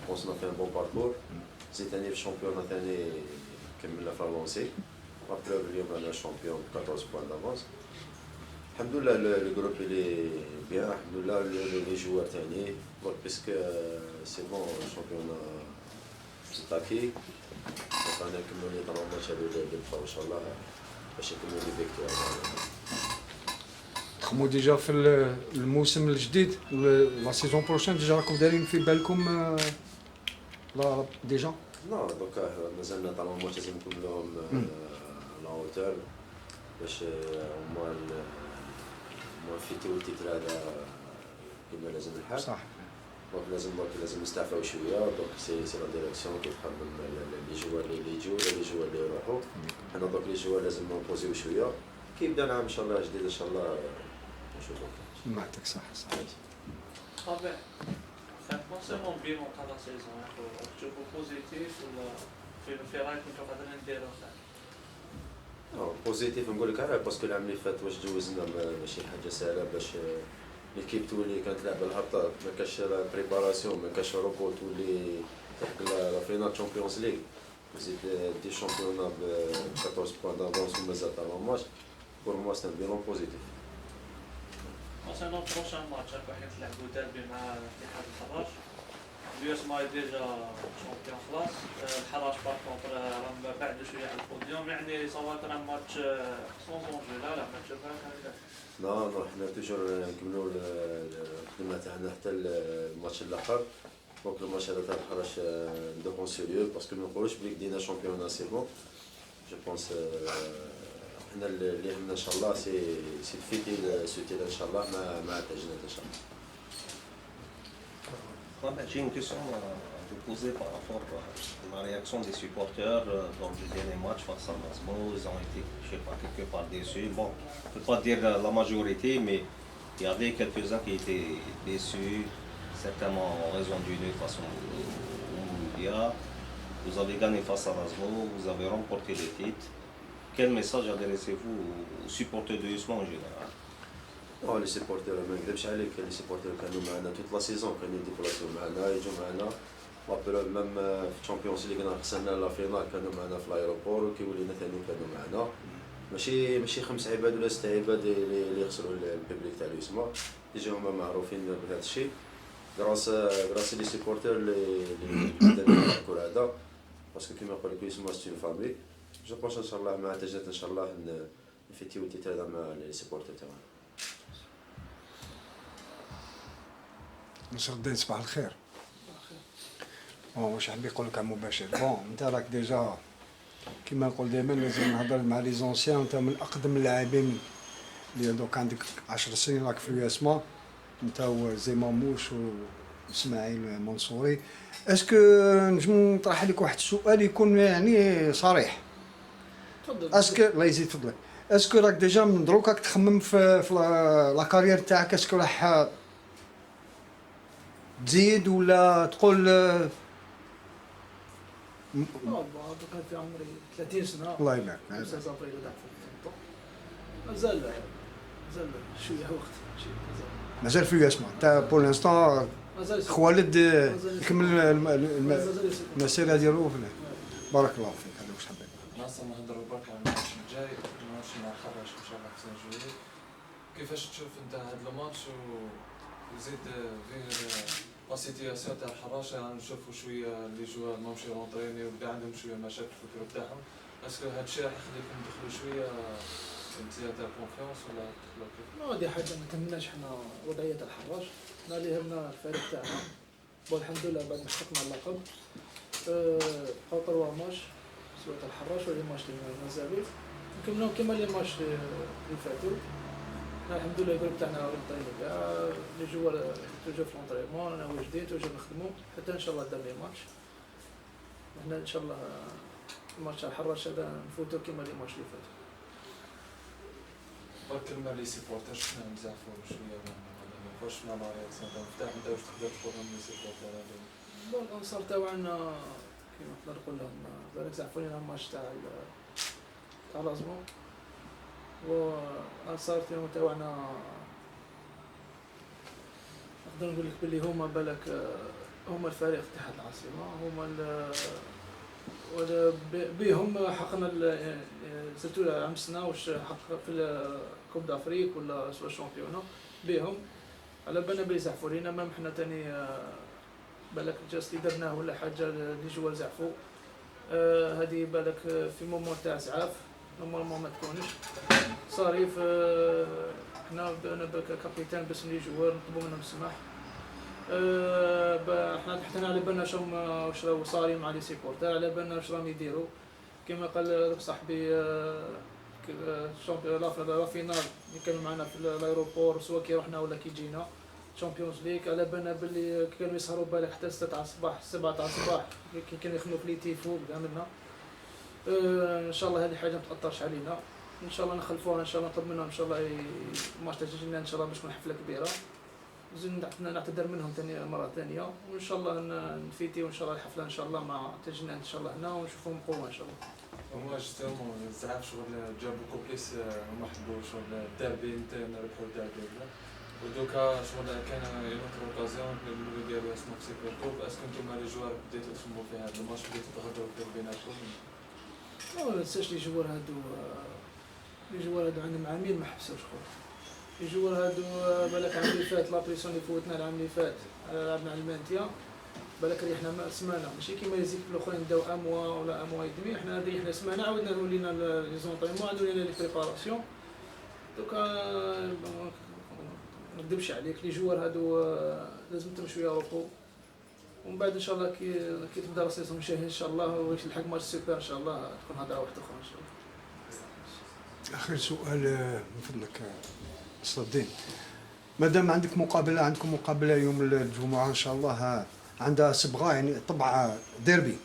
بونس اون في ان بون باركور زيد ثاني في الشامبيون ثاني كملنا في لافونسي ابروف اليوم انا شامبيون 14 بوان دافونس الحمد لله لو جروب اللي بيان الحمد لله لي جوار تاني دونك بيسك سي بون الشامبيون تاكي دونك انا نكملو لي 3 ماتش هادو اللي بقاو ان شاء الله باش نكملو لي فيكتوار تخمو ديجا في الموسم الجديد لا سيزون بروشين ديجا راكم دايرين في بالكم لا ديجا نو دوكا مازالنا 3 ماتش لازم نكملوهم لا هوتور باش موافيتي والتيتر هذا كما لازم الحال صح دونك لازم نستعفاو شويه دونك سي لا ديريكسيون كتخمم لي جوار اللي يجيو ولا لي جوار اللي يروحوا حنا دونك لي جوار لازم نبوزيو شويه كي يبدا العام ان شاء الله جديد ان شاء الله نشوفو ما عندك صح طبيعي فريمون بيلون تاع لا سيزون تشوفو بوزيتيف ولا في رايك انتو قادرين نديرو بوزيتيف نقول لك علاه باسكو العام اللي فات واش جوزنا ماشي حاجه سهله باش ليكيب تولي كانت تلعب الهبطه ما كاش بريباراسيون ما كاش روبو تولي تحق لا فينال تشامبيونز ليغ زيد دي شامبيونا ب 14 بوان دافونس ومازال تاع ماتش بور موا سي ان بيلون بوزيتيف كونسيرنون بروشان ماتش راكو حنا تلعبو ديربي مع اتحاد الحراش اليوس ماي ديجا شامبيون خلاص الحراش باغ كونتر راهم بعدو شويه على البوديوم يعني صوات راه ماتش سون سونجي لا ما تشوفها هكذا نو حنا توجور نكملو الخدمه تاعنا حتى الماتش الاخر دونك الماتش هذا تاع الحراش ندوكون سيريو باسكو ما نقولوش بلي دينا شامبيون سي بون جو بونس حنا اللي يهمنا ان شاء الله سي تفيتي سوتيل ان شاء الله مع التجنيد ان شاء الله. J'ai une question à vous poser par rapport à la réaction des supporters dans le dernier match face à Nasmo. Ils ont été, je sais pas, quelque part déçus. Bon, on ne peut pas dire la majorité, mais il y avait quelques-uns qui étaient déçus, certainement en raison du nul face au Mouloudia. Vous avez gagné face à Nasmo, vous avez remporté le titre. Quel message adressez-vous aux supporters de Usman en général? لي سيبورتير ما نكذبش عليك لي سيبورتير كانوا معنا توت لا سيزون كانوا يديبلاسيو معنا يجوا معنا وابرو ميم في الشامبيونز ليغ خسرنا لا فينال كانوا معنا في الايروبور وكيولينا ثاني كانوا معنا ماشي 5 عباد ولا 6 عباد اللي يخسروا الببليك تاع اليوسما ديجا هما معروفين بهذا الشيء غراس لي سيبورتير اللي داروا الكره هذا باسكو كيما نقول لك اليوسما سي فامي جو بونس ان شاء الله مع تجات ان شاء الله نفيتيو التيتر هذا مع لي سيبورتير تاعنا. نصر الدين صباح الخير. واش حاب يقول لك مباشر بون انت راك ديجا كيما نقول دائما لازم نهضر مع لي زونسيان انت من اقدم اللاعبين اللي دوك عندك 10 سنين راك في الياسما انت وزي ماموش واسماعيل منصوري اسكو نجم نطرح عليك واحد السؤال يكون يعني صريح تفضل اسكو الله يزيد فضلك اسكو راك ديجا من دروك راك تخمم في لا كارير تاعك اسكو راح تزيد ولا تقول دوكا في عمري 30 سنه الله يبارك 5 ابريل ودعت في الخطه مازال شويه وقت مازال في الياسما انت بور لانستون مازال خوالد مازال يكمل مازال المسيره ديالو بارك الله فيك هذا واش حبيت ناصر نهضروا برك على الماتش الجاي الماتش مع الحراش ان شاء الله في سان جويي كيفاش تشوف انت هذا الماتش وزيد غير لا سيتياسيون تاع الحراش نشوفوا شويه لي جوار ماهمش يرونطريني وبدا عندهم شويه مشاكل في الكره تاعهم اسكو هذا الشيء راح يخليكم تدخلوا شويه زياده كونفيونس ولا تدخلوا كيف؟ ما هذه حاجه ما تهمناش حنا وضعيه الحراش حنا اللي يهمنا الفريق تاعنا والحمد لله بعد ما حققنا اللقب بقاو 3 ماتش سواء الحراش ولا ماتش اللي مازالوا نكملوا كيما لي ماتش اللي فاتوا الحمد لله الجروب تاعنا طيب كاع لي جوار توجور في لونطريمون انا واجدين توجور نخدموا حتى ان شاء الله دام لي ماتش وحنا ان شاء الله الماتش تاع الحراش هذا نفوتو كيما لي ماتش اللي فاتوا. برك كلمه لي سيبورتر شفنا نزعفوا شويه واش مع لا رياكسيون تاع مفتاح انت واش تقدر تقول لهم لي سيبورتر هذوما؟ بون الانصار تاعنا كيما نقدر نقول لهم ذلك زعفوا لنا الماتش تاع لازمو والانصار تاعنا نقدر نقول لك بلي هما بالك هما الفريق اتحاد العاصمة، هما بهم حققنا سيرتو عام السنة واش حقق في كوب دافريك ولا سوا الشامبيونا بهم، على بالنا بلي زعفوا لينا مام حنا تاني بالك جاست اللي درناه ولا حاجة اللي جوا زعفوا هذه بالك في مومون تاع زعاف نورمالمون ما تكونش صاري حنا بدأنا كابيتان باش لي جوار نطلبوا منهم السماح حنا على بالنا واش راهو صاري مع لي سيبورتر، على بالنا واش راهم يديروا كما قال صاحبي الشامبيون لا فينال اللي كانوا معنا في الايروبور سواء كي رحنا ولا كي جينا تشامبيونز ليغ، على بالنا باللي كانوا يسهروا بالك حتى 6 تاع الصباح 7 تاع الصباح كي كانوا يخدموا في لي تيفو عملنا ان شاء الله هذه حاجه ما تاثرش علينا، ان شاء الله نخلفوها ان شاء الله نطلب منهم ان شاء الله ماتش تاع ان شاء الله باش تكون حفله كبيره، زين نعتذر منهم ثاني مره ثانيه وان شاء الله نفيتي وان شاء الله الحفله ان شاء الله مع تجينا ان شاء الله هنا ونشوفهم قوه ان شاء الله. هما جوستومون زعاف شغل جابوا بوكو بليس هما حبوا شغل الديربي نتاعنا ربحوا الديربي ودوكا شغل كان اون اوكازيون نقولوا ديالو اسمه سيبر كوب، اسكو نتوما لي جوار بديتو تفهموا في هذا الماتش بديتو تهضروا فيه بيناتكم؟ ما ننساش لي جوار هادو عندهم عامين ما حبسوش خويا، لي جوار هادو بالك العام اللي فات لابريسيون اللي فوتنا العام اللي فات لعبنا على المانتيا بالك ريحنا سمانه ماشي كيما يزيد الاخرين داو اموا ولا اموا يدمي، حنا ريحنا سمانه عاودنا ولينا لي زونطريمون عاودنا لي بريباراسيون دوكا ما نكذبش عليك لي جوار هادو لازم تمشيو يروحوا ومن بعد ان شاء الله كي تبدا لا سيزون الجايه ان شاء الله واش الحق ماتش سوبر ان شاء الله تكون هضره واحده اخرى ان شاء الله. اخر سؤال من فضلك استاذ الدين، مادام عندكم مقابله يوم الجمعه ان شاء الله عندها صبغه يعني طبعا ديربي،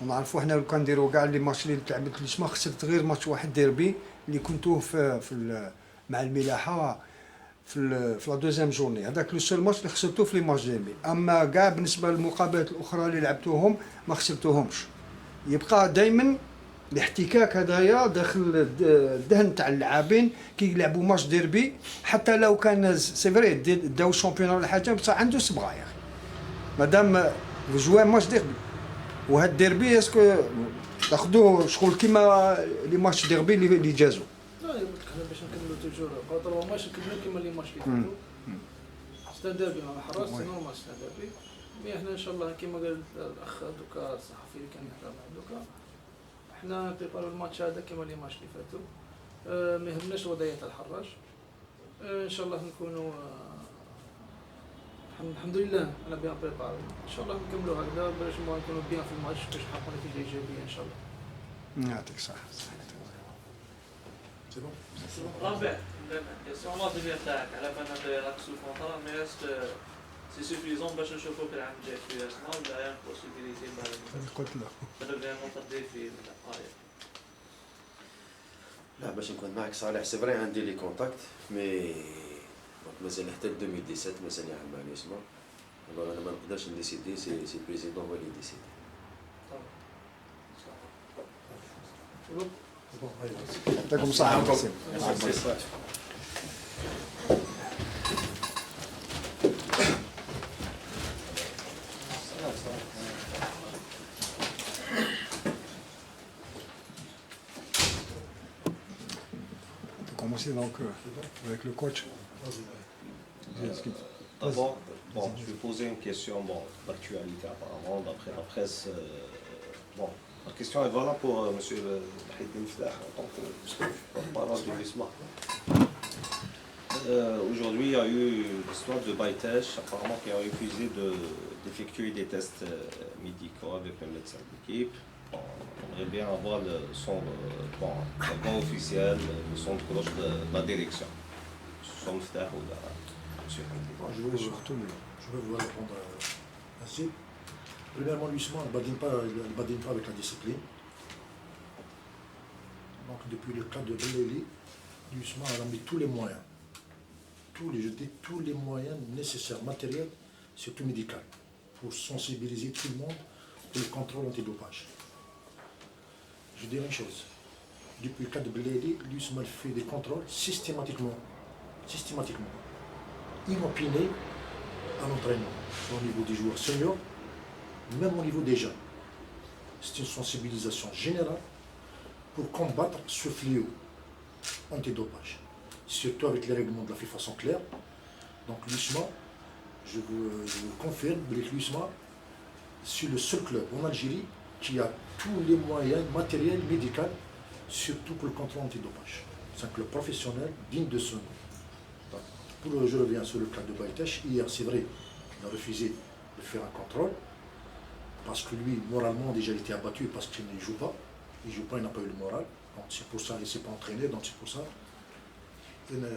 ونعرفوا احنا لو كان نديروا كاع لي ماتش اللي تلعبت الجسمه خسرت غير ماتش واحد ديربي اللي كنتوه مع الملاحه في لا دوزيام جورني، هذاك لو سول ماتش اللي خسرتوه في لي ماتش ديربي، اما كاع بالنسبه للمقابلات الاخرى اللي لعبتوهم ما خسرتوهمش، يبقى دائما الاحتكاك هذايا داخل الذهن تاع اللاعبين كي يلعبوا ماتش ديربي حتى لو كان سي فري داو الشامبيون ولا حاجه بصح عنده صبغه يا اخي مادام جوا ماتش ديربي، وهاد الديربي اسكو تاخذوه شغل كيما لي ماتش ديربي اللي جازوا؟ لا قلت لك حنا باش نكملوا توجور خاطر هو ماتش نكملوا كيما لي ماتش اللي فاتوا ستان ديربي مع الحراس نورمال ستان ديربي، مي احنا ان شاء الله كيما قال الاخ دوكا الصحفي اللي كان يحضر مع دوكا احنا نبريبارو الماتش هذا كيما لي ماتش اللي فاتوا ما يهمناش وضعيه الحراج ان شاء الله نكونوا الحمد لله انا بيان بريباري ان شاء الله نكملوا هكذا باش نكونوا بيان في الماتش باش نحققوا نتيجه ايجابيه ان شاء الله. يعطيك الصحه. رابع كيسيون ناضيه تاعك على بالنا راك سوف نطرا مي سي سوفيزون باش نشوفوك العام الجاي في اسماء ولا هي بوسيبيليتي قلت له فريمون تدير في القاية؟ لا باش نكون معك صالح سي فري عندي لي كونتاكت مي مازال حتى 2017 مازال يعمل على اسمه، والله انا ما نقدرش نديسيدي سي بريزيدون هو اللي يديسيدي. يعطيكم الصحه. Commencer donc avec le coach. D'abord, je vais poser une question d'actualité apparemment, d'après la presse. La question est valable pour M. Mahidine Flah, en tant que porte-parole du MISMA. Aujourd'hui, il y a eu l'histoire de Baïtech, apparemment qui a refusé d'effectuer des tests médicaux avec le médecin d'équipe. On aimerait bien avoir son banc officiel, le son de cloche de la direction. Son Flah ou la M. Je vais vous répondre ainsi. Premièrement, l'USMA ne badine pas avec la discipline. Donc, depuis le cas de Beleli, l'USMA a mis tous les moyens, tous les moyens nécessaires, matériels, surtout médicaux, pour sensibiliser tout le monde pour le contrôle antidopage. Je dirais une chose. Depuis le cas de Beleli, l'USMA fait des contrôles systématiquement, inopinés à l'entraînement, au niveau des joueurs seniors même au niveau des jeunes. C'est une sensibilisation générale pour combattre ce fléau antidopage. Surtout avec les règlements de la FIFA sont clairs. Donc l'USMA, je vous confirme que l'USMA, c'est le seul club en Algérie qui a tous les moyens matériels, médicaux, surtout pour le contrôle antidopage. C'est un club professionnel digne de ce nom. Je reviens sur le cas de Baïtesh. Hier, c'est vrai, il a refusé de faire un contrôle parce que lui, moralement, déjà, il était abattu parce qu'il ne joue pas. Il ne joue pas, il n'a pas eu le moral. Donc c'est pour ça, il ne s'est pas entraîné, donc c'est pour ça qu'il ne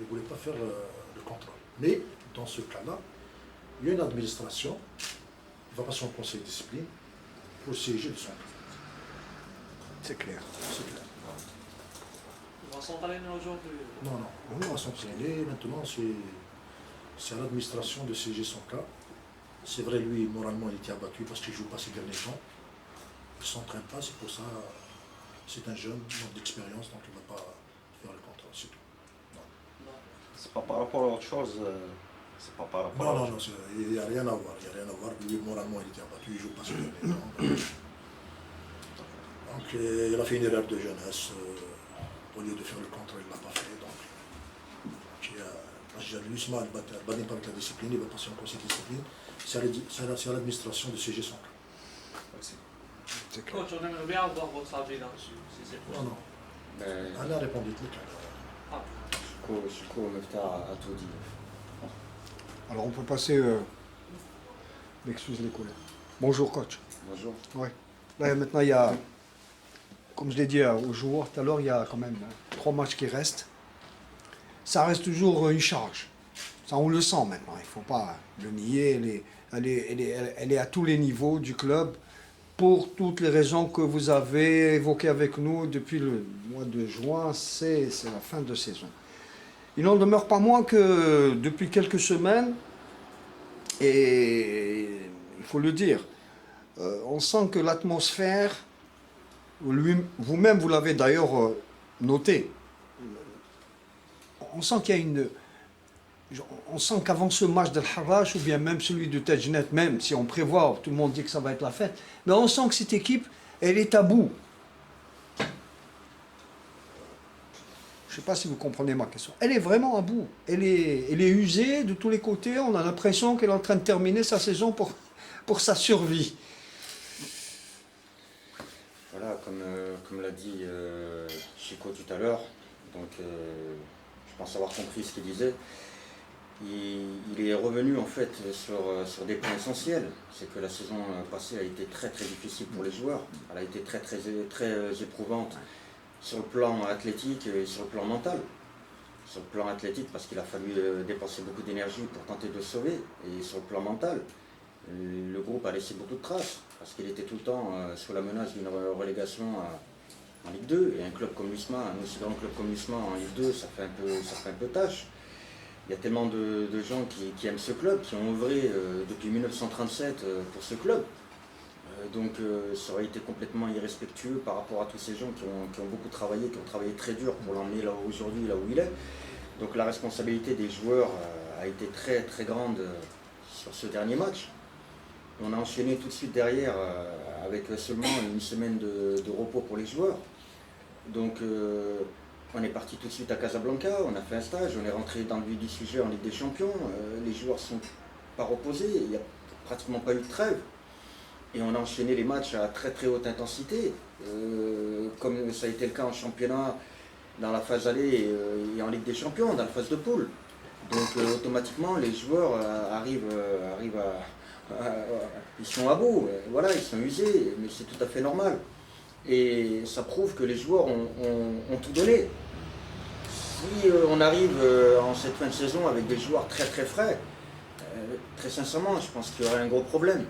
voulait pas faire le contrôle. Mais dans ce cas-là, il y a une administration, il va passer au conseil de discipline pour siéger de son cas. C'est clair. C'est clair. On va s'entraîner aujourd'hui. Non, on va s'entraîner. Maintenant, c'est à l'administration de siéger son cas. C'est vrai, lui, moralement, il était abattu parce qu'il ne joue pas ces derniers temps. Il ne s'entraîne pas, c'est pour ça. C'est un jeune, manque d'expérience, donc il ne va pas faire le contrôle, c'est tout. C'est pas par rapport à autre chose. C'est pas par rapport à Non, autre non, chose. il n'y a rien à voir. Il n'y a rien à voir. Lui, moralement, il était abattu, il ne joue pas ces derniers temps. Donc, il a fait une erreur de jeunesse. Au lieu de faire le contrôle, il ne l'a pas fait. Donc, l'USMA, il va avec la discipline, il va passer en conseil de discipline. C'est à l'administration de siéger son cas. Merci. C'est clair. Coach, on aimerait bien avoir votre avis là-dessus, si c'est Non, possible. non. Elle a répondu tout. شكون مفتاح a tout dit. Alors on peut passer. Excuse les collègues. Bonjour coach. Bonjour. Ouais. Là maintenant il y a, comme je l'ai dit aux joueurs tout à l'heure, il y a quand même 3 matchs qui restent. Ça reste toujours une charge. Ça on le sent maintenant, il ne faut pas le nier. Elle est à tous les niveaux du club pour toutes les raisons que vous avez évoquées avec nous depuis le mois de juin, c'est la fin de saison. Il n'en demeure pas moins que depuis quelques semaines, et il faut le dire, on sent que l'atmosphère, vous-même vous l'avez d'ailleurs noté, on sent qu'il y a une... On sent qu'avant ce match de Harrach, ou bien même celui de Tajnet, même si on prévoit, tout le monde dit que ça va être la fête, mais on sent que cette équipe, elle est à bout. Je ne sais pas si vous comprenez ma question. Elle est vraiment à bout. Elle est usée de tous les côtés. On a l'impression qu'elle est en train de terminer sa saison pour sa survie. Voilà, comme l'a dit Chico tout à l'heure, donc je pense avoir compris ce qu'il disait. Il est revenu en fait sur des points essentiels. C'est que la saison passée a été très très difficile pour les joueurs. Elle a été très très éprouvante sur le plan athlétique et sur le plan mental. Sur le plan athlétique parce qu'il a fallu dépenser beaucoup d'énergie pour tenter de sauver. Et sur le plan mental, le groupe a laissé beaucoup de traces parce qu'il était tout le temps sous la menace d'une relégation en Ligue 2. Et un club comme l'USMA, un aussi grand club comme l'USMA en Ligue 2, ça fait un peu tâche. Il y a tellement de gens qui aiment ce club, qui ont œuvré depuis 1937 pour ce club. Donc ça aurait été complètement irrespectueux par rapport à tous ces gens qui ont beaucoup travaillé, qui ont travaillé très dur pour l'emmener là aujourd'hui, là où il est. Donc la responsabilité des joueurs a été très très grande sur ce dernier match. On a enchaîné tout de suite derrière avec seulement une semaine de repos pour les joueurs. Donc on est parti tout de suite à Casablanca, on a fait un stage, on est rentré dans le vif du sujet en Ligue des Champions. Les joueurs ne sont pas reposés, il n'y a pratiquement pas eu de trêve. Et on a enchaîné les matchs à très très haute intensité, comme ça a été le cas en championnat, dans la phase aller et en Ligue des Champions, dans la phase de poule. Donc automatiquement les joueurs arrivent ils sont à bout, voilà, ils sont usés, mais c'est tout à fait normal. Et ça prouve que les joueurs ont tout donné. Si on arrive en cette fin de saison avec des joueurs très très frais, très sincèrement, je pense qu'il y aurait un gros problème.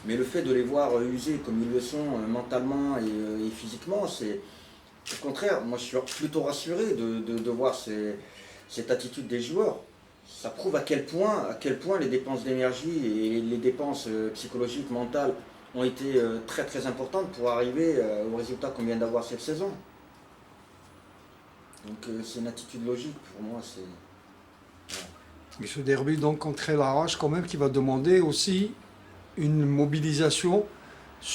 Mais le fait de les voir usés comme ils le sont mentalement et physiquement, c'est au contraire, moi je suis plutôt rassuré de voir cette attitude des joueurs. Ça prouve à quel point les dépenses d'énergie et les dépenses psychologiques, mentales ont été très très importantes pour arriver au résultat qu'on vient d'avoir cette saison. Donc c'est une attitude logique pour moi. Et ce derby donc contre El Harrach quand même qui va demander aussi une mobilisation,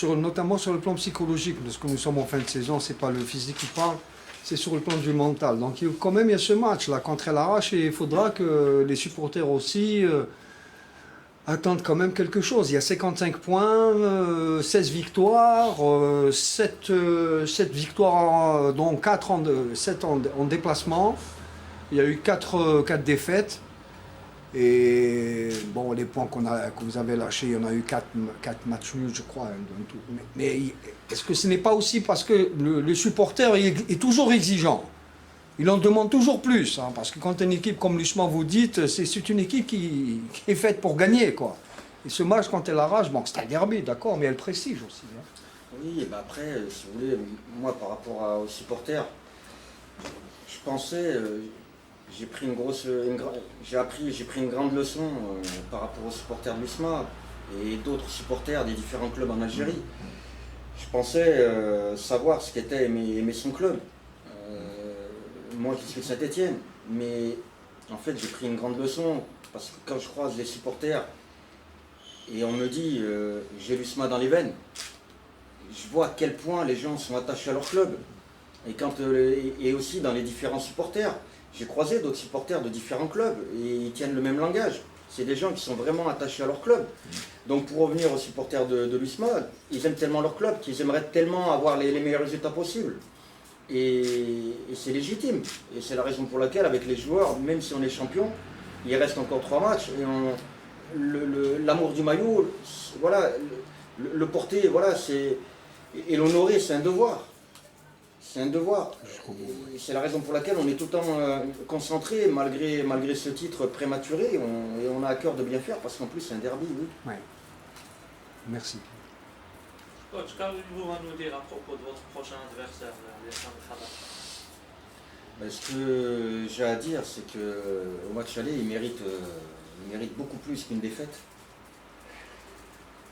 notamment sur le plan psychologique, parce que nous sommes en fin de saison, c'est pas le physique qui parle, c'est sur le plan du mental. Donc quand même, il y a ce match-là contre El Arach et il faudra que les supporters aussi attendent quand même quelque chose. Il y a 55 points, 16 victoires, 7 victoires, dont 7 en déplacement. Il y a eu 4 défaites. Et bon, les points que vous avez lâchés, il y en a eu 4 matchs nuls, je crois. Mais est-ce que ce n'est pas aussi parce que le supporter est toujours exigeant? Il en demande toujours plus, hein, parce que quand une équipe comme l'USMA, vous dites, c'est une équipe qui est faite pour gagner, quoi. Et ce match, quand elle arrache, bon, c'est un derby, d'accord, mais elle prestige aussi. Hein. Oui, et ben après, si vous voulez, moi par rapport aux supporters, je pensais, j'ai pris une grande leçon par rapport aux supporters de l'USMA et d'autres supporters des différents clubs en Algérie. Je pensais savoir ce qu'était aimer son club. Moi qui suis de Saint-Étienne, mais en fait j'ai pris une grande leçon parce que quand je croise les supporters et on me dit j'ai l'USMA dans les veines, je vois à quel point les gens sont attachés à leur club. Et aussi dans les différents supporters. J'ai croisé d'autres supporters de différents clubs et ils tiennent le même langage. C'est des gens qui sont vraiment attachés à leur club. Donc pour revenir aux supporters de l'USMA, ils aiment tellement leur club qu'ils aimeraient tellement avoir les meilleurs résultats possibles. Et c'est légitime. Et c'est la raison pour laquelle avec les joueurs, même si on est champion, il reste encore 3 matchs. Et l'amour du maillot, voilà, le porter, voilà, et l'honorer, c'est un devoir. C'est un devoir. C'est la raison pour laquelle on est tout le temps concentré malgré ce titre prématuré et on a à cœur de bien faire parce qu'en plus c'est un derby, oui. Ouais. Merci. Coach, qu'avez-vous à nous dire à propos de votre prochain adversaire, les Sam Hadar? Ce que j'ai à dire, c'est qu'au match aller, il mérite beaucoup plus qu'une défaite.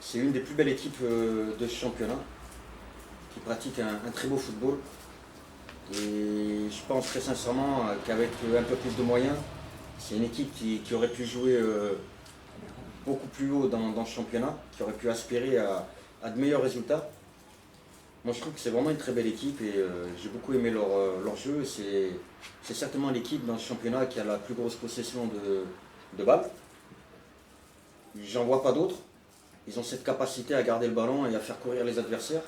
C'est une des plus belles équipes de ce championnat qui pratique un très beau football. Et je pense très sincèrement qu'avec un peu plus de moyens, c'est une équipe qui aurait pu jouer beaucoup plus haut dans le championnat, qui aurait pu aspirer à de meilleurs résultats. Moi je trouve que c'est vraiment une très belle équipe et j'ai beaucoup aimé leur jeu. C'est certainement l'équipe dans ce championnat qui a la plus grosse possession de balles. J'en vois pas d'autres. Ils ont cette capacité à garder le ballon et à faire courir les adversaires.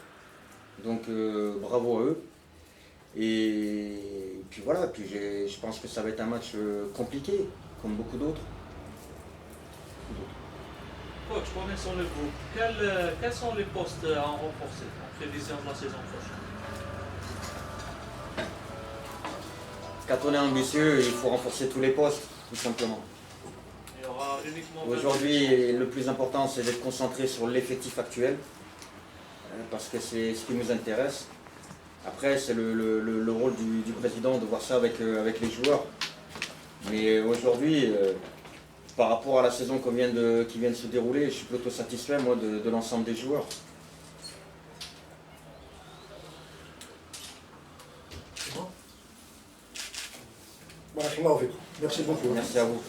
Donc bravo à eux. Et puis voilà, je pense que ça va être un match compliqué, comme beaucoup d'autres. Coach, connaissons le groupe. Quels sont les postes à en renforcer en prévision de la saison prochaine? Quand on est ambitieux, il faut renforcer tous les postes, tout simplement. Il y aura uniquement... Aujourd'hui, le plus important, c'est d'être concentré sur l'effectif actuel, parce que c'est ce qui nous intéresse. Après, c'est le rôle du président de voir ça avec les joueurs. Mais aujourd'hui, par rapport à la saison qui vient de se dérouler, je suis plutôt satisfait moi, de l'ensemble des joueurs. Merci beaucoup. Merci à vous.